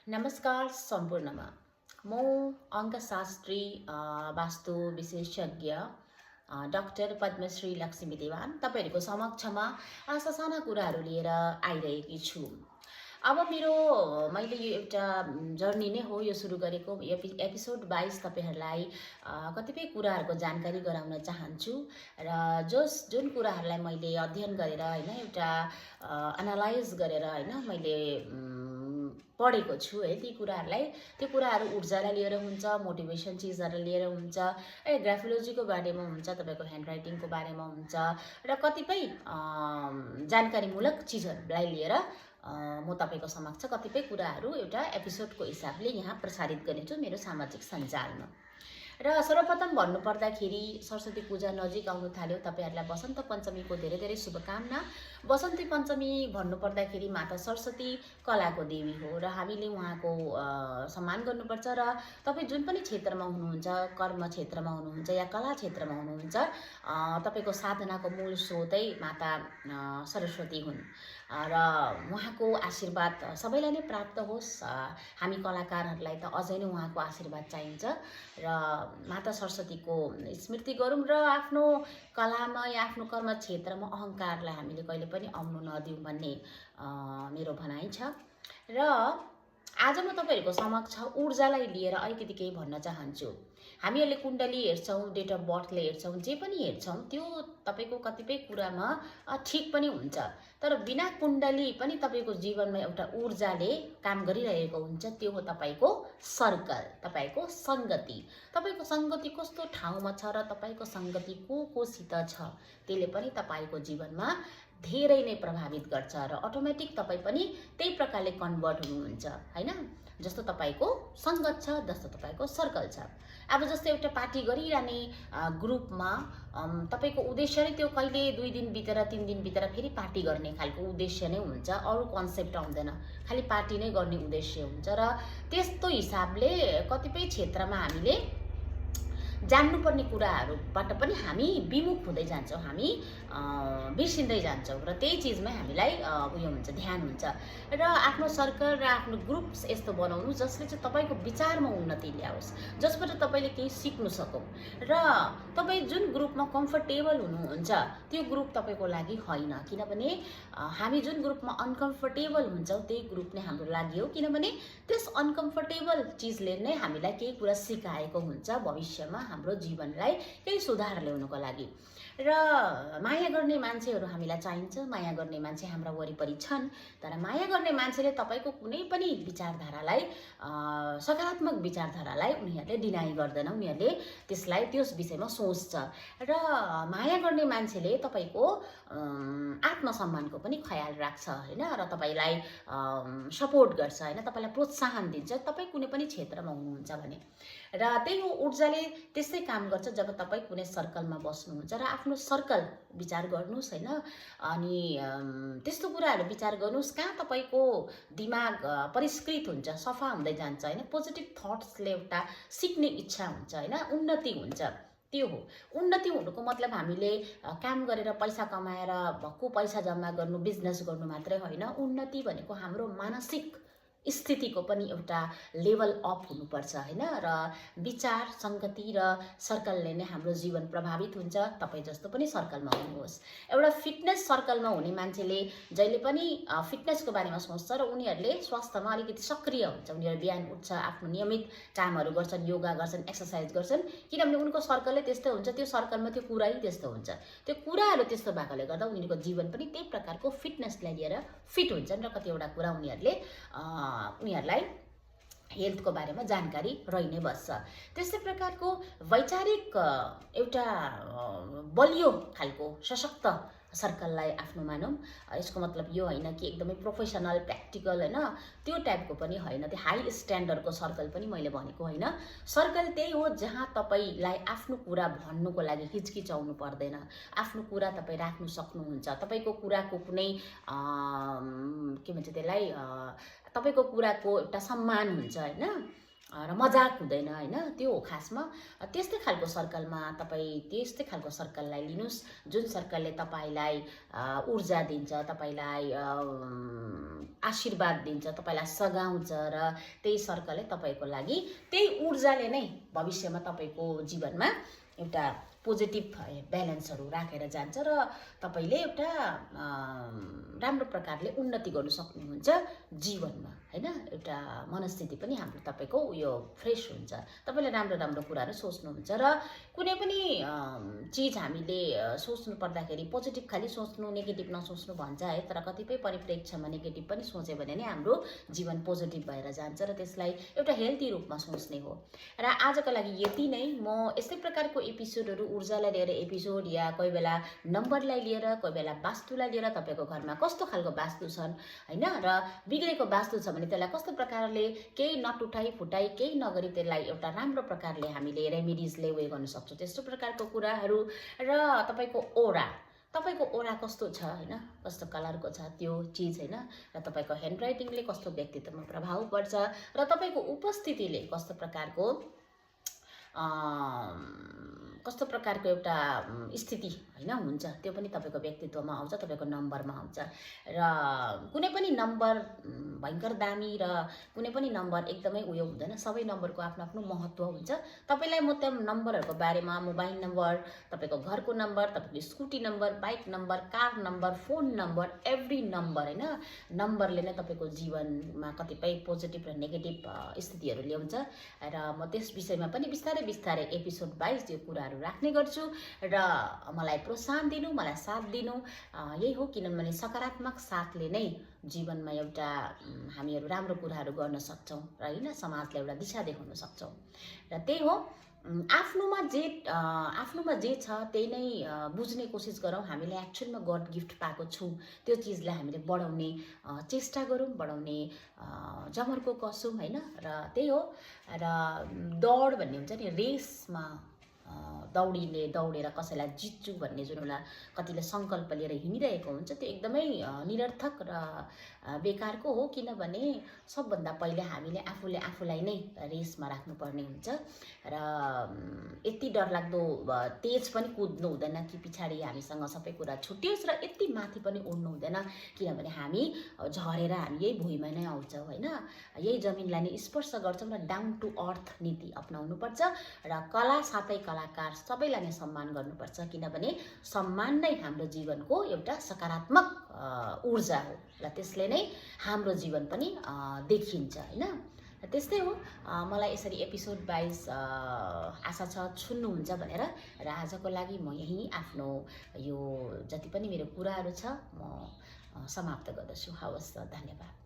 नमस्कार सम्पूर्णमा म अङ्कशास्त्री वास्तु विशेषज्ञ डाक्टर पद्मश्री लक्ष्मी देवान तपाईँहरूको समक्षमा ससाना कुराहरू लिएर आइरहेकी छु। अब मैले यो एउटा जर्नी नै हो यो सुरु गरेको एपिसोड 22 तपाईँहरूलाई कतिपय कुराहरूको जानकारी गराउन चाहन्छु र जुन कुराहरूलाई मैले अध्ययन गरेर हैन एउटा एनालाइज गरेर हैन मैले पढेको छु है त्यो कुराहरू ऊर्जालाई लिएर हुन्छ, मोटिभेसन चिजहरूलाई लिएर हुन्छ, ग्राफोलोजीको बारेमा हुन्छ, तपाईँको ह्यान्ड राइटिङको बारेमा हुन्छ र कतिपय जानकारीमूलक चिजहरूलाई लिएर म तपाईको समक्ष कतिपय कुराहरू एउटा एपिसोडको हिसाबले यहाँ प्रसारित गर्नेछु मेरो सामाजिक सञ्जालमा। र सर्वप्रथम भन्नुपर्दाखेरि सरस्वती पूजा नजिक आउन थाल्यो। तपाईहरुलाई वसन्त पञ्चमीको धेरै धेरै शुभकामना। वसन्ती पञ्चमी भन्नुपर्दाखेरि माता सरस्वती कलाको देवी हो र हामीले उहाँको सम्मान गर्नुपर्छ र तपाई जुन पनि क्षेत्रमा हुनुहुन्छ, कर्म क्षेत्रमा हुनुहुन्छ या कला क्षेत्रमा हुनुहुन्छ, तपाईको साधनाको मूल स्रोतै माता सरस्वती हुन् र उहाँको आशीर्वाद सबैलाई नै प्राप्त होस्। हामी कलाकारहरूलाई त अझै नै उहाँको आशीर्वाद चाहिन्छ र माता सरस्वतीको स्मृति गरौँ र आफ्नो कलामा या आफ्नो कर्म क्षेत्रमा अहंकारलाई हामीले कहिले पनि आउनु नदिउँ भन्ने मेरो भनाइ छ। र आज म तपाईहरुको समक्ष ऊर्जालाई लिएर अलिकति केही भन्न चाहन्छु। हामीहरूले कुण्डली हेर्छौं, डेट अफ बर्थले हेर्छौं, जे पनि हेर्छौं त्यो तपाईको कतिपय कुरामा ठीक पनि हुन्छ, तर बिना कुण्डली पनि तपाईको जीवनमा एउटा ऊर्जाले काम गरिरहेको हुन्छ। त्यो हो तपाईको सर्कल, तपाईको संगति। तपाईको संगति कस्तो ठाउँमा छ र तपाईको संगति कोसित छ त्यसले पनि तपाईको जीवनमा धेरै नै प्रभावित गर्छ र अटोमेटिक तपाई पनि त्यही प्रकारले कन्भर्ट हुनुहुन्छ हैन। जस्तो तपाईको संगत छ, जस्तो तपाईको सर्कल छ। अब जस्तै एउटा पार्टी गरिरहने ग्रुपमा तपाईको उद्देश्य नै त्यो कहिले 2 दिन बितेर 3 दिन बितेर फेरि पार्टी गर्ने खालको उद्देश्य नै हुन्छ, अरु कन्सेप्ट आउँदैन, खाली पार्टी नै गर्ने उद्देश्य हुन्छ। र त्यस्तो हिसाबले कतिपय क्षेत्रमा हामीले जान्नुपर्ने कुराहरूबाट पनि हामी विमुख हुँदै जान्छौं, हामी बिर्सिँदै जान्छौं र त्यही चीजमै हामीलाई उयो हुन्छ, ध्यान हुन्छ। र आफ्नो सर्कल र आफ्नो ग्रुप यस्तो बनाउनु जसले चाहिँ तपाईको विचारमा उन्नति ल्याओस्, जसबाट तपाईले केही सिक्नु सकौं र तपाई जुन ग्रुपमा कम्फर्टेबल हुनुहुन्छ त्यो ग्रुप तपाईको लागि हैन। किनभने हामी जुन ग्रुपमा अनकम्फर्टेबल हुन्छौं त्यही ग्रुप नै हाम्रो लागि हो, किनभने त्यस अनकम्फर्टेबल चीजले नै हामीलाई केही कुरा सिकाएको हुन्छ भविष्यमा हाम्रो जीवनलाई केही सुधार ल्याउनको लागि। र माया गर्ने मान्छेहरू हामीलाई चाहिन्छ, माया गर्ने मान्छे हाम्रा वरिपरि छन्, तर माया गर्ने मान्छेले तपाईको कुनै पनि विचारधारालाई सकारात्मक विचारधारालाई उनीहरूले डिनाइ गर्दैन, उनीहरूले त्यसलाई त्यस विषयमा सोच्छ। र माया गर्ने मान्छेले तपाईको आत्मसम्मानको पनि ख्याल राख्छ हैन र तपाईलाई सपोर्ट गर्छ हैन, तपाईलाई प्रोत्साहन दिन्छ तपाई कुनै पनि क्षेत्रमा हुनुहुन्छ भने। र त्यही हो ऊर्जाले त्यस्तै काम गर्छ जब तपाई कुनै सर्कलमा बस्नुहुन्छ र आफ्नो सर्कल विचार गर्नुस् हैन। अनि त्यस्तो कुराहरु विचार गर्नुस् कहाँ तपाईको दिमाग परिष्कृत हुन्छ, सफा हुँदै जान्छ हैन। पोजिटिभ थट्सले एउटा सिक्ने इच्छा हुन्छ हैन, उन्नति हुन्छ। त्यो हो उन्नति हुनुको मतलब हामीले काम गरेर पैसा कमाएर भक्कु पैसा जम्मा गर्नु, बिजनेस गर्नु मात्रै होइन। उन्नति भनेको हाम्रो मानसिक स्थितिको पनि एउटा लेभल अप हुनुपर्छ हैन। र विचार, संगति र सर्कलले नै हाम्रो जीवन प्रभावित हुन्छ। तपाई जस्तो पनि सर्कलमा हुनुहोस्। एउटा फिटनेस सर्कलमा हुने मान्छेले जहिले पनि फिटनेसको बारेमा सोच्छ र उनीहरूले स्वास्थ्यमा अलिकति सक्रिय हुन्छ। उनीहरू बिहान उठ्छ, आफ्नो नियमित कामहरू गर्छन्, योगा गर्छन्, एक्सरसाइज गर्छन्, किनभने उनको सर्कलले त्यस्तो हुन्छ, त्यो सर्कलमा त्यो कुरा त्यस्तो हुन्छ। त्यो कुराहरू त्यस्तो भएकोले गर्दा उनीहरूको जीवन पनि त्यही प्रकारको फिटनेसलाई लिएर फिट हुन्छन् र कतिवटा कुरा उनीहरूलाई हेल्थको बारेमा जानकारी रहि नै बस्छ। त्यस्तै प्रकारको वैचारिक एउटा बलियो खालको सशक्त सर्कललाई आफ्नो मानौं। यसको मतलब यो हैन कि एकदमै प्रोफेसनल प्र्याक्टिकल हैन, त्यो टाइपको पनि हैन, त्यो हाई स्ट्यान्डर्डको सर्कल पनि मैले भनेको हैन। सर्कल त्यही हो जहाँ तपाईलाई आफ्नो कुरा भन्नुको लागि हिचकिचाउनु पर्दैन, आफ्नो कुरा तपाई राख्न सक्नुहुन्छ, तपाईको कुराको कुनै के भन्छ त्यसलाई, तपाईको कुराको एउटा सम्मान हुन्छ हैन। र मजाक हुँदैन होइन, त्यो हो खासमा। त्यस्तै खालको सर्कलमा तपाईँ त्यस्तै खालको सर्कललाई लिनुहोस् जुन सर्कलले तपाईँलाई ऊर्जा दिन्छ, तपाईँलाई आशीर्वाद दिन्छ, तपाईँलाई सघाउँछ र त्यही सर्कलले तपाईँको लागि त्यही ऊर्जाले नै भविष्यमा तपाईँको जीवनमा एउटा पोजिटिभ ब्यालेन्सहरू राखेर जान्छ र तपाईँले एउटा राम्रो प्रकारले उन्नति गर्नु सक्नुहुन्छ जीवनमा होइन। एउटा मनस्थिति पनि हाम्रो तपाईँको उयो फ्रेस हुन्छ, तपाईँले राम्रो राम्रो कुराहरू सोच्नुहुन्छ र कुनै पनि चिज हामीले सोच्नु पर्दाखेरि पोजिटिभ खालि सोच्नु, नेगेटिभ नसोच्नु भन्छ है, तर कतिपय परिप्रेक्ष्यमा नेगेटिभ पनि सोच्यो भने नै हाम्रो जीवन पोजिटिभ भएर जान्छ र त्यसलाई एउटा हेल्दी रूपमा सोच्ने हो। र आजको लागि यति नै। म यस्तै प्रकारको एपिसोडहरू, ऊर्जालाई लिएर एपिसोड या कोही बेला नम्बरलाई लिएर, कोही बेला वास्तुलाई लिएर, तपाईँको घरमा कस्तो खालको वास्तु छन् होइन र बिग्रेको वास्तु छ भने त्यसलाई कस्तो प्रकारले केही नटुटाइ फुटाइ केही नगरी त्यसलाई एउटा राम्रो प्रकारले हामीले रेमेडिजले उयो गर्न सक्छौँ, त्यस्तो प्रकारको कुराहरू। र तपाईँको ओरा कस्तो छ होइन, कस्तो कलरको छ त्यो चिज होइन, र तपाईँको ह्यान्ड राइटिङले कस्तो व्यक्तित्वमा प्रभाव पर्छ र तपाईँको उपस्थितिले कस्तो प्रकारको एउटा स्थिति होइन हुन्छ, त्यो पनि तपाईँको व्यक्तित्वमा आउँछ, तपाईँको नम्बरमा आउँछ। र कुनै पनि नम्बर भयङ्कर दामी र कुनै पनि नम्बर एकदमै उयो हुँदैन, सबै नम्बरको आफ्नो आफ्नो महत्त्व हुन्छ। तपाईँलाई म त्यो नम्बरहरूको बारेमा, मोबाइल नम्बर, तपाईँको घरको नम्बर, तपाईँको scooty number, bike number, car number, phone number, every number होइन, नम्बरले नै तपाईँको जीवनमा कतिपय पोजिटिभ र नेगेटिभ स्थितिहरू ल्याउँछ। र म त्यस विषयमा पनि बिस्तारै बिस्तारै एपिसोड वाइज यो कुराहरू राख्ने गर्छु र मलाई प्रोत्साहन दिनु, मलाई साथ दिनु, यही हो। किनभने सकारात्मक साथले नै जीवनमा एउटा हामीहरू राम्रो कुराहरू गर्न सक्छौँ र होइन, समाजलाई एउटा दिशा देखाउन सक्छौँ। र त्यही हो, आफ्नोमा जे छ त्यही नै बुझ्ने कोसिस गरौँ। हामीले एक्चुअलमा गड गिफ्ट पाएको छौँ, त्यो चिजलाई हामीले बढाउने चेष्टा गरौँ, बढाउने जमर्को कसौँ होइन। र त्यही हो। र दौड भन्ने हुन्छ नि, रेसमा दौडेर कसैलाई जित्छु भन्ने जुन एउटा कतिले सङ्कल्प लिएर हिँडिरहेको हुन्छ, त्यो एकदमै निरर्थक र बेकारको हो। किनभने सबभन्दा पहिले हामीले आफूलाई नै रेसमा राख्नुपर्ने हुन्छ र यति डरलाग्दो तेज पनि कुद्नु हुँदैन कि पछाडि हामीसँग सबै कुरा छुट्टियोस् र यति माथि पनि उड्नु हुँदैन, किनभने हामी झरेर हामी यही भुइँमा नै आउँछौँ होइन। यही जमिनलाई नै स्पर्श गर्छौँ र डाउन टु अर्थ नीति अपनाउनुपर्छ र कला साथै कलाकार सबैलाई नै सम्मान गर्नुपर्छ, किनभने सम्मान नै हाम्रो जीवनको एउटा सकारात्मक ऊर्जा हो र त्यसले नै हाम्रो जीवन पनि देखिन्छ होइन। त्यस्तै हो। मलाई यसरी एपिसोड वाइज आशा छ छुन्नुहुन्छ भनेर। र आजको लागि म यहीँ आफ्नो यो जति पनि मेरो कुराहरू छ म समाप्त गर्दछु। हवस्, धन्यवाद।